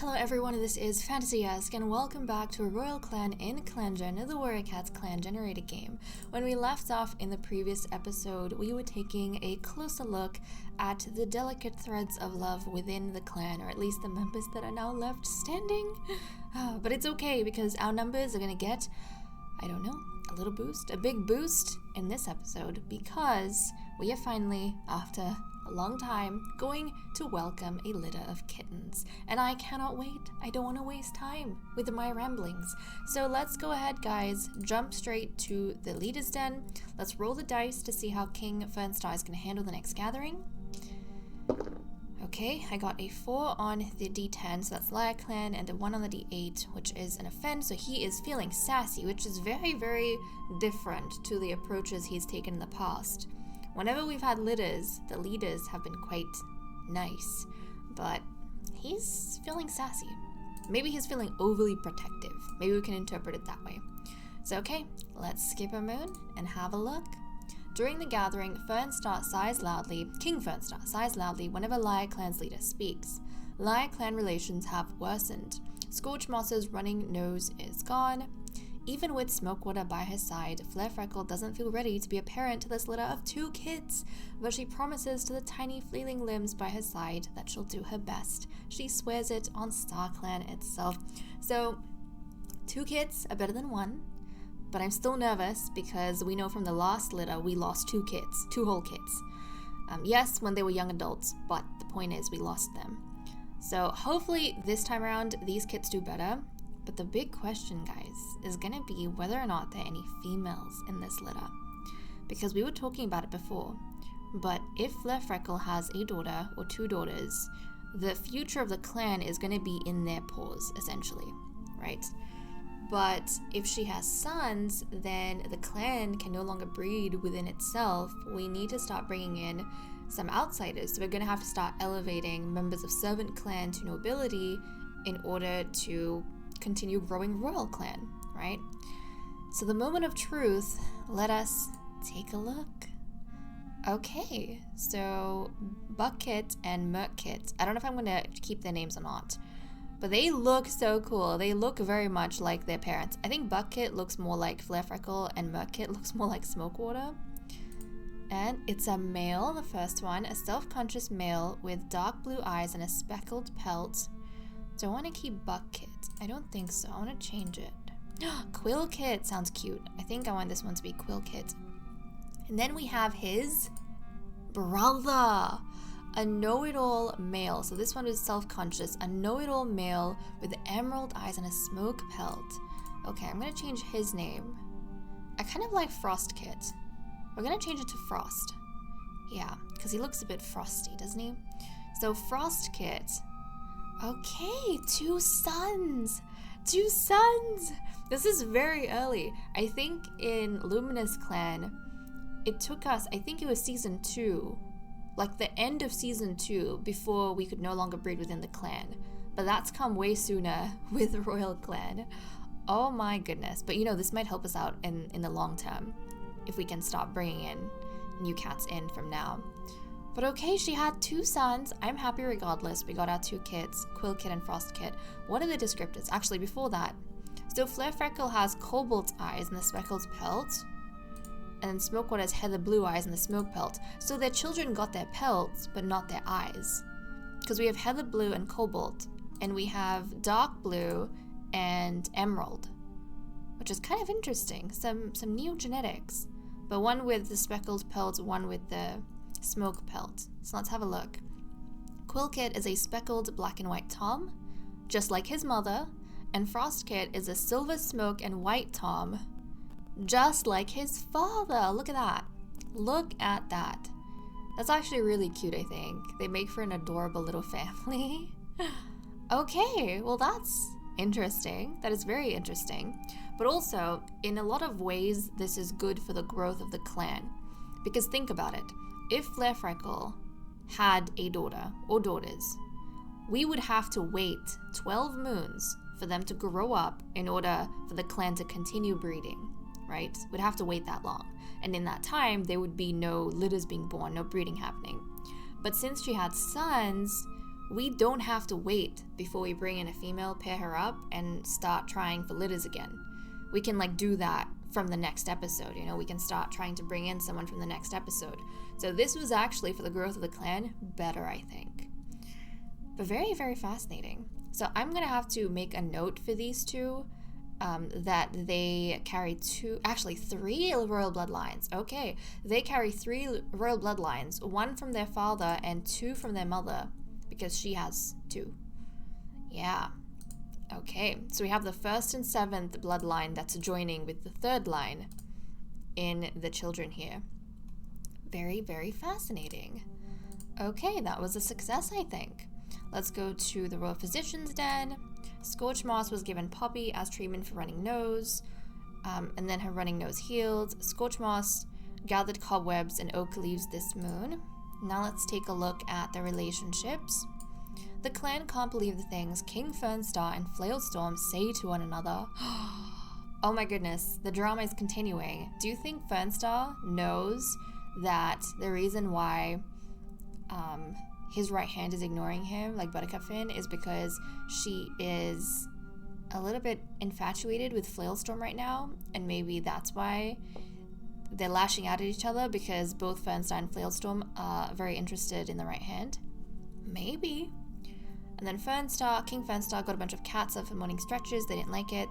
Hello everyone, this is Fantasy-esque, and welcome back to a royal clan in ClanGen, the Warrior Cats clan generated game. When we left off in the previous episode, we were taking a closer look at the delicate threads of love within the clan, or at least the members that are now left standing. But it's okay, because our numbers are gonna get, I don't know, a little boost, a big boost in this episode, because we are finally, after a long time, going to welcome a litter of kittens. And I cannot wait. I don't want to waste time with my ramblings. So let's go ahead, guys, jump straight to the leader's den. Let's roll the dice to see how King Fernstar is going to handle the next gathering. Okay, I got a 4 on the D10, so that's Liar Clan, and a 1 on the D8, which is an offense, so he is feeling sassy, which is very, very different to the approaches he's taken in the past. Whenever we've had litters, the leaders have been quite nice, but he's feeling sassy. Maybe he's feeling overly protective. Maybe we can interpret it that way. So okay, let's skip a moon and have a look. During the gathering, Fernstar sighs loudly, King Fernstar sighs loudly whenever Liar Clan's leader speaks. Liar Clan relations have worsened. Scorchmoss's running nose is gone. Even with Smokewater by her side, Flairfreckle doesn't feel ready to be a parent to this litter of 2 kids, but she promises to the tiny flailing limbs by her side that she'll do her best. She swears it on StarClan itself. So, 2 kids are better than 1, but I'm still nervous because we know from the last litter we lost 2 kids, 2 whole kids. Yes, when they were young adults, but the point is we lost them. So hopefully this time around these kids do better. But the big question, guys, is going to be whether or not there are any females in this litter. Because we were talking about it before, but if Flairfreckle has a daughter or 2 daughters, the future of the clan is going to be in their paws, essentially, right? But if she has sons, then the clan can no longer breed within itself. We need to start bringing in some outsiders. So we're going to have to start elevating members of Servant Clan to nobility in order to continue growing royal clan, right? So the moment of truth, let us take a look. Okay, so Bucket and Merkit, I don't know if I'm gonna keep their names or not, but they look so cool. They look very much like their parents. I think Bucket looks more like Flairfreckle and Merkit looks more like Smokewater. And it's a male, the first one, a self-conscious male with dark blue eyes and a speckled pelt. Do I want to keep Bucket? I don't think so. I want to change it. Quillkit sounds cute. I think I want this one to be Quillkit. And then we have his brother, a know-it-all male. So this one is self-conscious, a know-it-all male with emerald eyes and a smoke pelt. Okay, I'm going to change his name. I kind of like Frostkit. We're going to change it to Frost. Yeah, because he looks a bit frosty, doesn't he? So Frostkit. Okay, 2 sons! 2 sons! This is very early. I think in Luminous Clan, it took us, I think it was season 2, like the end of season 2, before we could no longer breed within the clan. But that's come way sooner with Royal Clan. Oh my goodness. But you know, this might help us out in the long term, if we can stop bringing in new cats in from now. But okay, she had 2 sons. I'm happy regardless. We got our 2 kids, Quillkit and Frostkit. What are the descriptors? Actually, before that. So Flairfreckle has cobalt eyes and the speckled pelt. And then Smokewater has heather blue eyes and the smoke pelt. So their children got their pelts, but not their eyes. Because we have heather blue and cobalt. And we have dark blue and emerald. Which is kind of interesting. Some new genetics. But one with the speckled pelt, one with the smoke pelt. So let's have a look. Quillkit is a speckled black and white tom, just like his mother, and Frostkit is a silver smoke and white tom, just like his father. Look at that. Look at that. That's actually really cute, I think. They make for an adorable little family. Okay, well that's interesting. That is very interesting. But also, in a lot of ways, this is good for the growth of the clan. Because think about it. If Flairfreckle had a daughter or daughters, we would have to wait 12 moons for them to grow up in order for the clan to continue breeding, right? We'd have to wait that long. And in that time, there would be no litters being born, no breeding happening. But since she had sons, we don't have to wait before we bring in a female, pair her up, and start trying for litters again. We can like do that from the next episode, you know, we can start trying to bring in someone from the next episode. So this was actually, for the growth of the clan, better, I think. But very, very fascinating. So I'm gonna have to make a note for these two, that they carry three royal bloodlines. Okay, they carry 3 royal bloodlines, 1 from their father and 2 from their mother, because she has 2. Yeah. Okay, so we have the 1st and 7th bloodline that's joining with the 3rd line in the children here. Very, very fascinating. Okay, that was a success, I think. Let's go to the Royal Physician's Den. Scorch Moss was given Poppy as treatment for running nose, and then her running nose healed. Scorch Moss gathered cobwebs and oak leaves this moon. Now let's take a look at the relationships. The clan can't believe the things King Fernstar and Flailstorm say to one another. Oh my goodness, the drama is continuing. Do you think Fernstar knows that the reason why his right hand is ignoring him, like Buttercup Finn, is because she is a little bit infatuated with Flailstorm right now, and maybe that's why they're lashing out at each other, because both Fernstar and Flailstorm are very interested in the right hand? Maybe. And then King Fernstar got a bunch of cats up for morning stretches, they didn't like it.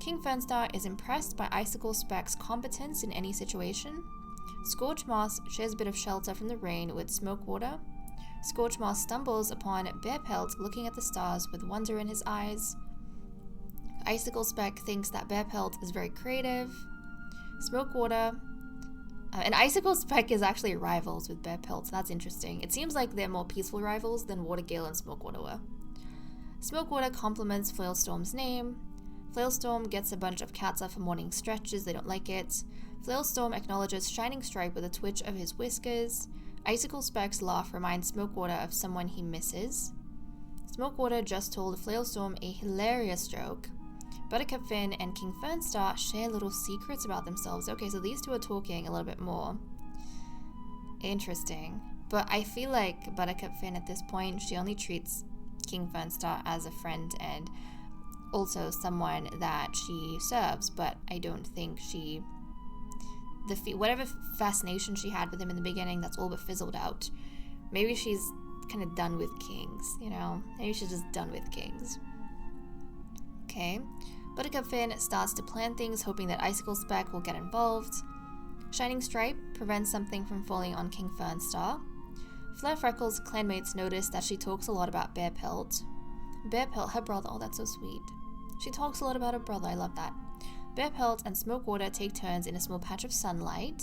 King Fernstar is impressed by Icicle Speck's competence in any situation. Scorch Moss shares a bit of shelter from the rain with Smokewater. Scorch Moss stumbles upon Bearpelt looking at the stars with wonder in his eyes. Icicle Speck thinks that Bearpelt is very creative. Smokewater... and Icicle Speck is actually rivals with Bearpelt, so that's interesting. It seems like they're more peaceful rivals than Watergale and Smokewater were. Smokewater compliments Flailstorm's name. Flailstorm gets a bunch of cats up for morning stretches, they don't like it. Flailstorm acknowledges Shining Stripe with a twitch of his whiskers. Icicle Speck's laugh reminds Smokewater of someone he misses. Smokewater just told Flailstorm a hilarious joke. Buttercup Finn and King Fernstar share little secrets about themselves. Okay, so these two are talking a little bit more. Interesting. But I feel like Buttercup Finn at this point, she only treats King Fernstar as a friend and also someone that she serves, but I don't think she... whatever fascination she had with him in the beginning, that's all but fizzled out. Maybe she's kind of done with kings, you know? Maybe she's just done with kings. Okay. Buttercup Finn starts to plan things, hoping that Icicle Speck will get involved. Shining Stripe prevents something from falling on King Fernstar. Flare Freckles' clanmates notice that she talks a lot about Bearpelt. Bearpelt, her brother, oh that's so sweet. She talks a lot about her brother, I love that. Bearpelt and Smokewater take turns in a small patch of sunlight.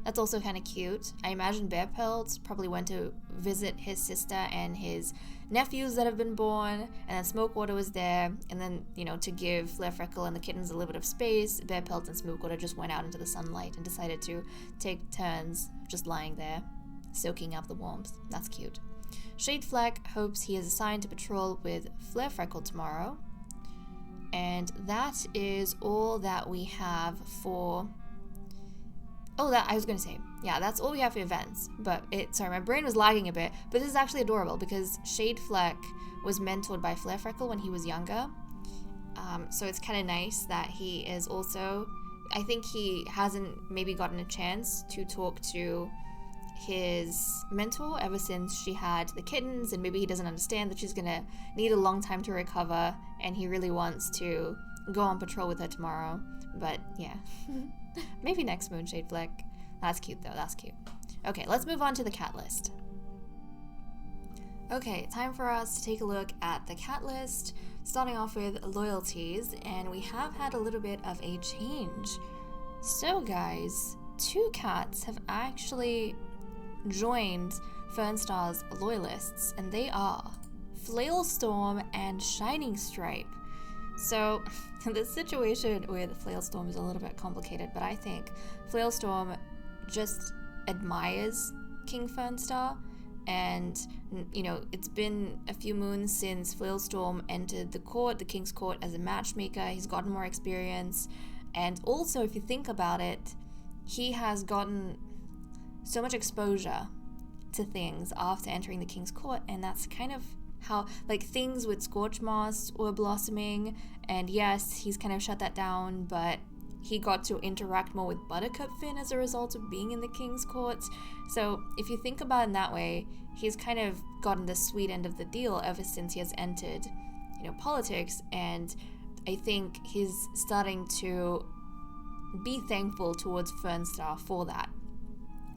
That's also kind of cute. I imagine Bearpelt probably went to visit his sister and his nephews that have been born, and then Smokewater was there, and then, you know, to give Flare Freckle and the kittens a little bit of space, Bearpelt and Smokewater just went out into the sunlight and decided to take turns just lying there, soaking up the warmth. That's cute. Shadefleck hopes he is assigned to patrol with Flare Freckle tomorrow. And that is all that we have for... Oh, that I was going to say. Yeah, that's all we have for events. But sorry, my brain was lagging a bit. But this is actually adorable because Shadefleck was mentored by Flare Freckle when he was younger. So it's kind of nice that he is also... I think he hasn't maybe gotten a chance to talk to his mentor ever since she had the kittens, and maybe he doesn't understand that she's gonna need a long time to recover, and he really wants to go on patrol with her tomorrow. But yeah, maybe next moon, Shadefleck. That's cute though, that's cute. Okay, let's move on to the cat list. Okay, time for us to take a look at the cat list, starting off with loyalties, and we have had a little bit of a change. So guys, 2 cats have actually joined Fernstar's loyalists, and they are Flailstorm and Shining Stripe. So the situation with Flailstorm is a little bit complicated, but I think Flailstorm just admires King Fernstar, and you know, it's been a few moons since Flailstorm entered the King's Court as a matchmaker. He's gotten more experience, and also if you think about it, he has gotten so much exposure to things after entering the King's Court, and that's kind of how like things with Scorch Moss were blossoming, and yes, he's kind of shut that down, but he got to interact more with Buttercup Finn as a result of being in the King's Court. So if you think about it in that way, he's kind of gotten the sweet end of the deal ever since he has entered, politics, and I think he's starting to be thankful towards Fernstar for that.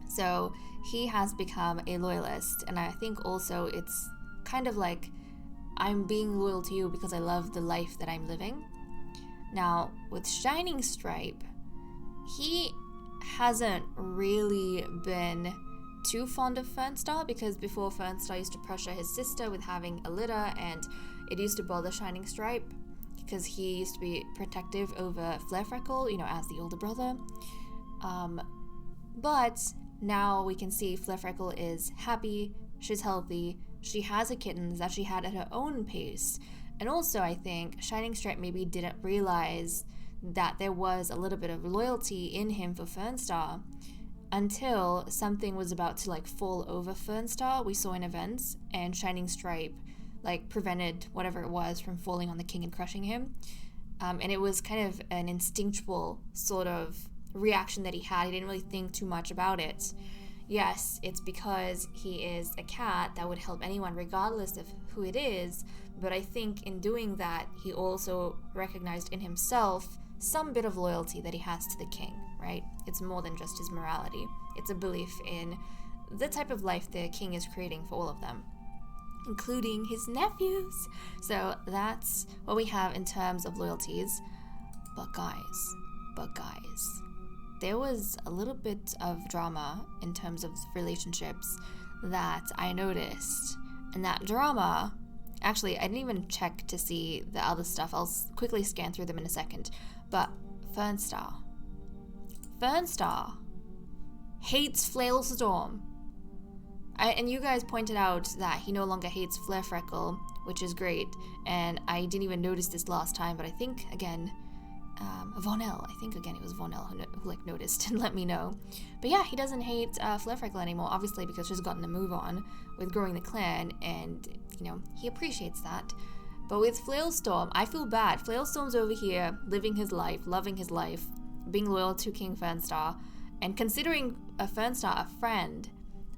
So he has become a loyalist, and I think also it's kind of like, I'm being loyal to you because I love the life that I'm living. Now, with Shining Stripe, he hasn't really been too fond of Fernstar, because before Fernstar used to pressure his sister with having a litter, and it used to bother Shining Stripe because he used to be protective over Flarefreckle, as the older brother. But now we can see Flarefreckle is happy, she's healthy, she has a Kittens that she had at her own pace. And also, I think Shining Stripe maybe didn't realize that there was a little bit of loyalty in him for Fernstar until something was about to fall over Fernstar, we saw in events, and Shining Stripe prevented whatever it was from falling on the king and crushing him. And it was kind of an instinctual sort of reaction that he had. He didn't really think too much about it. Yes, it's because he is a cat that would help anyone regardless of who it is, but I think in doing that, he also recognized in himself some bit of loyalty that he has to the king, right? It's more than just his morality. It's a belief in the type of life the king is creating for all of them, including his nephews. So that's what we have in terms of loyalties. But guys, there was a little bit of drama in terms of relationships that I noticed. And that drama, actually, I didn't even check to see the other stuff. I'll quickly scan through them in a second. But Fernstar hates Flailstorm. And you guys pointed out that he no longer hates Flarefreckle, which is great. And I didn't even notice this last time, but I think, again, it was Vonel who noticed and let me know. But yeah, he doesn't hate Flarefreckle anymore, obviously, because she's gotten a move on with growing the clan, and, he appreciates that. But with Flailstorm, I feel bad. Flailstorm's over here, living his life, loving his life, being loyal to King Fernstar, and considering Fernstar a friend.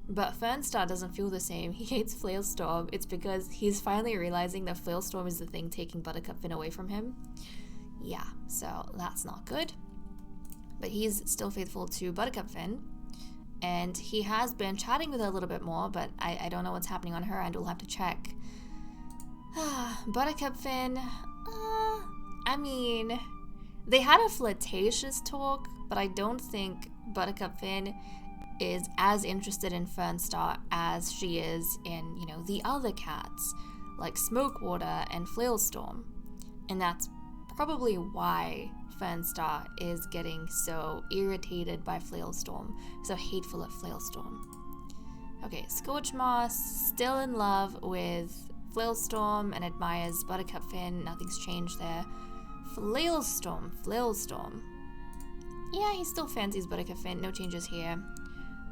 But Fernstar doesn't feel the same. He hates Flailstorm. It's because he's finally realizing that Flailstorm is the thing taking Buttercup Finn away from him. Yeah, so that's not good. But he's still faithful to Buttercup Finn, and he has been chatting with her a little bit more, but I don't know what's happening on her end. We'll have to check. Buttercup Finn, they had a flirtatious talk, but I don't think Buttercup Finn is as interested in Fernstar as she is in, the other cats, like Smokewater and Flailstorm. And that's probably why Fernstar is getting so irritated by Flailstorm, so hateful of Flailstorm. Okay, Scorch Moss, still in love with Flailstorm and admires Buttercup Finn, nothing's changed there. Flailstorm. Yeah, he still fancies Buttercup Finn, no changes here.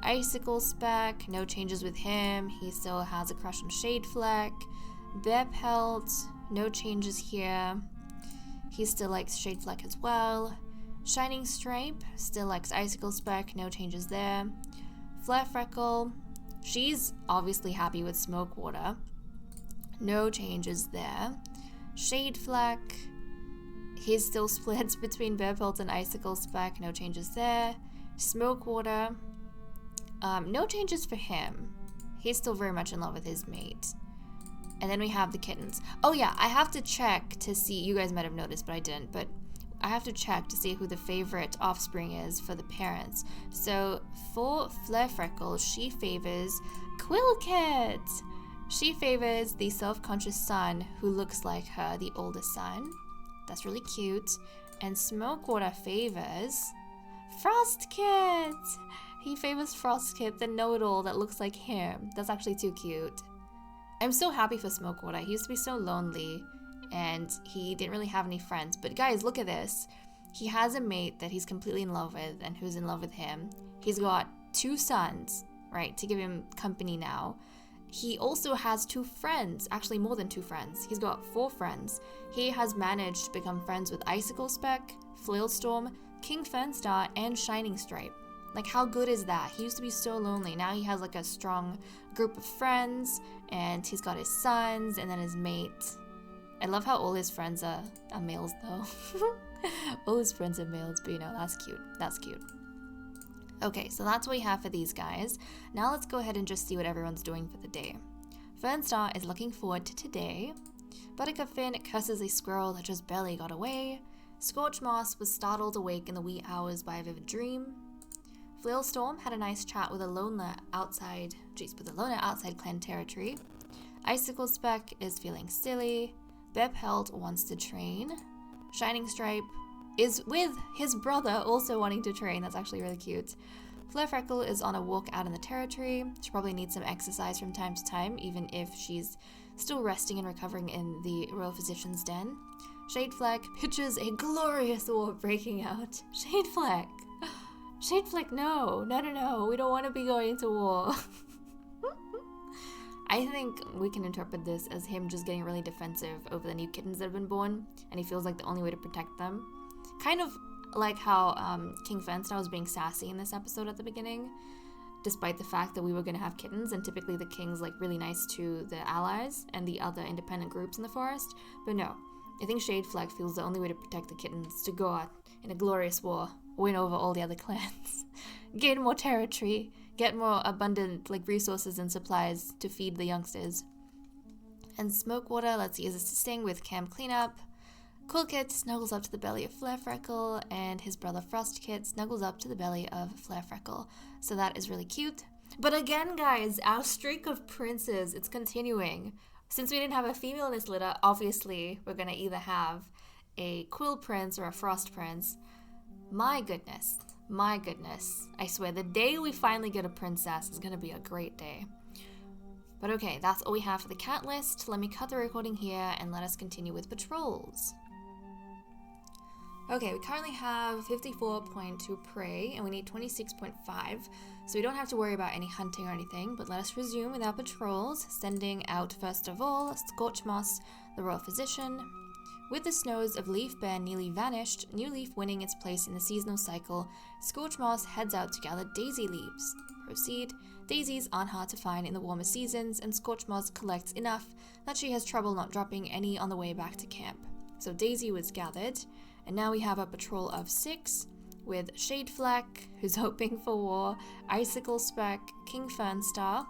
Icicle Speck, no changes with him, he still has a crush on Shadefleck. Bearpelt, no changes here. He still likes Shadefleck as well. Shining Stripe still likes Icicle Speck, no changes there. Flarefreckle, she's obviously happy with Smokewater, no changes there. Shadefleck, he still splits between Bearpelt and Icicle Speck, no changes there. Smokewater, no changes for him. He's still very much in love with his mate. And then we have the Kittens. Oh yeah, I have to check to see, you guys might have noticed, but I didn't, but I have to check to see who the favorite offspring is for the parents. So for Flarefreckle, she favors Quillkit. She favors the self-conscious son who looks like her, the oldest son. That's really cute. And Smokewater favors Frostkit. He favors Frostkit, the know-it-all that looks like him. That's actually too cute. I'm so happy for Smokewater. He used to be so lonely, and he didn't really have any friends. But guys, look at this. He has a mate that he's completely in love with, and who's in love with him. He's got 2 sons, right, to give him company now. he also has 2 friends, actually more than 2 friends. He's got 4 friends. He has managed to become friends with Icicle Speck, Flailstorm, King Fernstar, and Shining Stripe. Like, how good is that? He used to be so lonely. Now he has like a strong group of friends, and he's got his sons and then his mate. I love how all his friends are males though. All his friends are males, but you know, that's cute. That's cute. Okay, so that's what we have for these guys. Now let's go ahead and just see what everyone's doing for the day. Fernstar is looking forward to today. Buttercup Finn curses a squirrel that just barely got away. Scorch Moss was startled awake in the wee hours by a vivid dream. Flailstorm had a nice chat with a loner outside clan territory. Icicle Speck is feeling silly. Bepelt wants to train. Shining Stripe is with his brother also wanting to train. That's actually really cute. Flairfreckle is on a walk out in the territory. She probably needs some exercise from time to time, even if she's still resting and recovering in the Royal Physician's Den. Shadefleck pictures a glorious war breaking out. Shadefleck! Shadefleck, no, we don't want to be going to war. I think we can interpret this as him just getting really defensive over the new kittens that have been born, and he feels like the only way to protect them. Kind of like how King Fernstar was being sassy in this episode at the beginning, despite the fact that we were going to have kittens, and typically the king's like really nice to the allies and the other independent groups in the forest. But no, I think Shadefleck feels the only way to protect the kittens to go out in a glorious war, win over all the other clans, gain more territory, get more abundant like resources and supplies to feed the youngsters. And Smokewater, let's see, is assisting with camp cleanup. Coolkit snuggles up to the belly of Flairfreckle, and his brother Frostkit snuggles up to the belly of Flairfreckle. So that is really cute. But again, guys, our streak of princes, it's continuing. Since we didn't have a female in this litter, obviously we're going to either have a Quill Prince or a Frost Prince. My goodness. I swear, the day we finally get a princess is going to be a great day. But okay, that's all we have for the cat list. Let me cut the recording here and let us continue with patrols. Okay, we currently have 54.2 prey and we need 26.5, so we don't have to worry about any hunting or anything, but let us resume with our patrols, sending out first of all Scorch Moss, the Royal Physician. With the snows of Leaf Bear nearly vanished, New Leaf winning its place in the seasonal cycle, Scorch Moss heads out to gather daisy leaves. Proceed. Daisies aren't hard to find in the warmer seasons, and Scorch Moss collects enough that she has trouble not dropping any on the way back to camp. So Daisy was gathered, and now we have a patrol of 6, with Shadefleck, who's hoping for war, Icicle Speck, King Fernstar,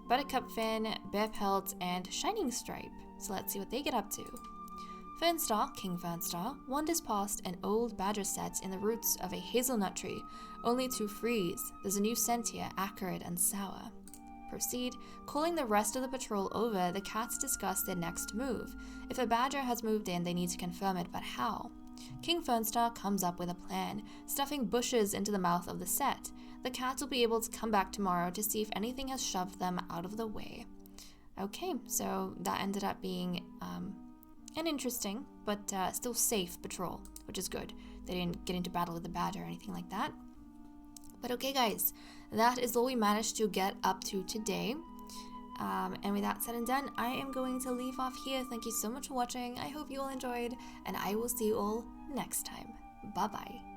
Buttercup Finn, Bearpelt, and Shining Stripe. So let's see what they get up to. Fernstar, King Fernstar, wanders past an old badger set in the roots of a hazelnut tree, only to freeze. There's a new scent here, acrid and sour. Proceed. Calling the rest of the patrol over, the cats discuss their next move. If a badger has moved in, they need to confirm it, but how? King Fernstar comes up with a plan, stuffing bushes into the mouth of the set. The cats will be able to come back tomorrow to see if anything has shoved them out of the way. Okay, so that ended up being an interesting, but still safe patrol, which is good. They didn't get into battle with the badger or anything like that. But okay, guys, that is all we managed to get up to today. And with that said and done, I am going to leave off here. Thank you so much for watching. I hope you all enjoyed, and I will see you all next time. Bye-bye.